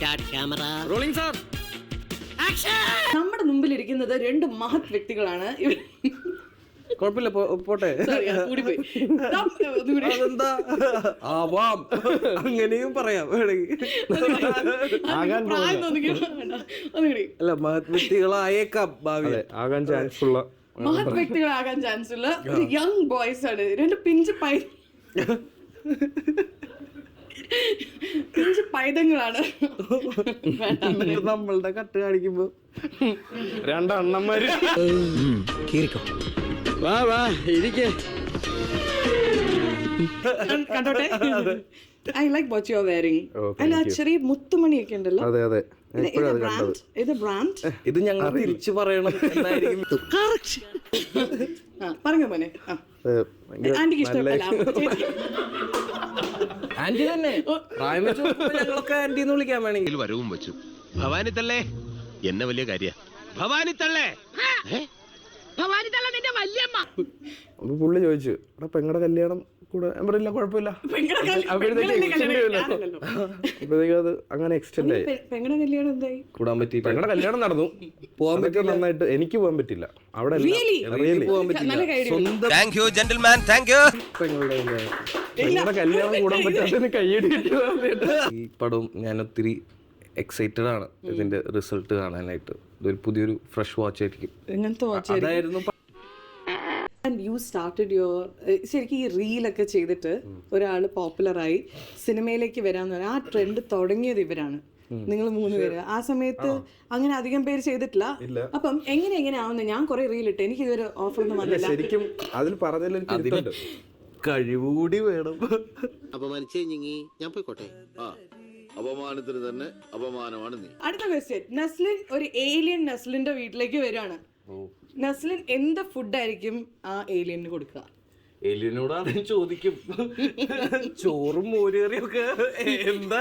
Start camera rolling sir. നമ്മുടെ മുമ്പിലിരിക്കുന്നത് രണ്ട് മഹത് വ്യക്തികളാണ്. കുഴപ്പമില്ല, പോട്ടെ. അതെന്താ ആവാം, അങ്ങനെയും പറയാം വേണമെങ്കിൽ. അല്ല, മഹത് വ്യക്തികളായേക്കാം ഭാവി, ആകാൻ ചാൻസ് ഉള്ള മഹത് വ്യക്തികളാകാൻ ചാൻസ് ഉള്ള യങ് ബോയ്സ് ആണ്. രണ്ട് പിഞ്ച് പൈതങ്ങളാണ്. നമ്മളുടെ കട്ട് കാണിക്കുമ്പോ രണ്ടണ്ണന്മാര് വാ വാ ഇരിക്കേ. കണ്ടോട്ടെ. I like what you are wearing. അല്ല, ചെറിയ മുത്തുമണിയൊക്കെ ഉണ്ടല്ലോ. അതെ അതെ, ഇത് ബ്രാൻഡ്. ഇത് ഞങ്ങൾ തിരിച്ചു പറയണം എന്നായിരിക്കും. പറഞ്ഞ മോനെ. ആന്റിക്ക് ഇഷ്ടപ്പെട്ടല്ല. ആന്റി തന്നെ പ്രായം വെച്ച് ഞങ്ങളൊക്കെ ആന്റി എന്ന് വിളിക്കാൻ വേണമെങ്കിൽ വരവും വെച്ചു. ഭവാനി തള്ളേ എന്നെ വലിയ കാര്യ. ഭവാനി തള്ളേ, അപ്പൊ പുള്ളി ചോദിച്ചു, എടാ പെങ്ങടെ കല്യാണം കൂടെ പറയില്ല, കുഴപ്പമില്ല. അപ്പോഴത്തേക്കും അത് അങ്ങനെ എക്സ്റ്റെൻഡ് ആയി. പെങ്ങളുടെ കല്യാണം എന്തായി? കൂടാൻ പറ്റി. പെങ്ങടെ കല്യാണം നടന്നു, പോകാൻ പറ്റിയ നന്നായിട്ട്. എനിക്ക് പോകാൻ പറ്റില്ല അവിടെ. പോകാൻ പറ്റില്ല. Thank you gentleman, thank you. പെങ്ങടെ കല്യാണം കൂടാൻ പറ്റാത്ത കയ്യടി. ഈ പടവും ഞാൻ ഒത്തിരി എക്സൈറ്റഡ് ആണ് ഇതിന്റെ റിസൾട്ട് കാണാനായിട്ട്. ഇതൊരു പുതിയൊരു ഫ്രഷ് വാച്ച് ആയിരിക്കും. എങ്ങനത്തെ വാച്ച് അതായിരുന്നു. യു സ്റ്റാർട്ടഡ് യുവർ ശരിക്കും ഈ റീലൊക്കെ ചെയ്തിട്ട് ഒരാൾ പോപ്പുലറായി സിനിമയിലേക്ക് വരാന്ന് പറഞ്ഞാൽ ആ ട്രെൻഡ് തുടങ്ങിയത് ഇവരാണ്, നിങ്ങൾ 3 പേര്. ആ സമയത്ത് അങ്ങനെ അധികം പേര് ചെയ്തിട്ടില്ല. അപ്പം എങ്ങനെ ആവുന്നത്? ഞാൻ കുറെ റീൽ ഇട്ട്, എനിക്ക് ഇതൊരു ഓഫർ ഒന്നും വന്നില്ല. ശരിക്കും അതിൽ പറഞ്ഞതിൽ കഴിവുകൂടി വേണം. അപമാനിച്ചേ ഞാൻ പോയിക്കോട്ടെ. അപമാനത്തിന് തന്നെ അപമാനമാണ് നീ. അടുത്ത ക്വസ്റ്റ്യൻ. നസ്ലിൻ ഒരു ഏലിയൻ നസ്ലിന്റെ വീട്ടിലേക്ക് വരികയാണ്. നസ്ലിൻ എന്ത് ഫുഡായിരിക്കും ആ ഏലിയന് കൊടുക്കുക? എലിയനോട് ആദ്യം ചോദിക്കും, ചോറും മോരുകറിയും ഒക്കെ എന്താ.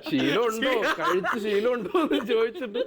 ശീലമുണ്ടോ, കഴിച്ച് ശീലമുണ്ടോ എന്ന് ചോദിച്ചിട്ട്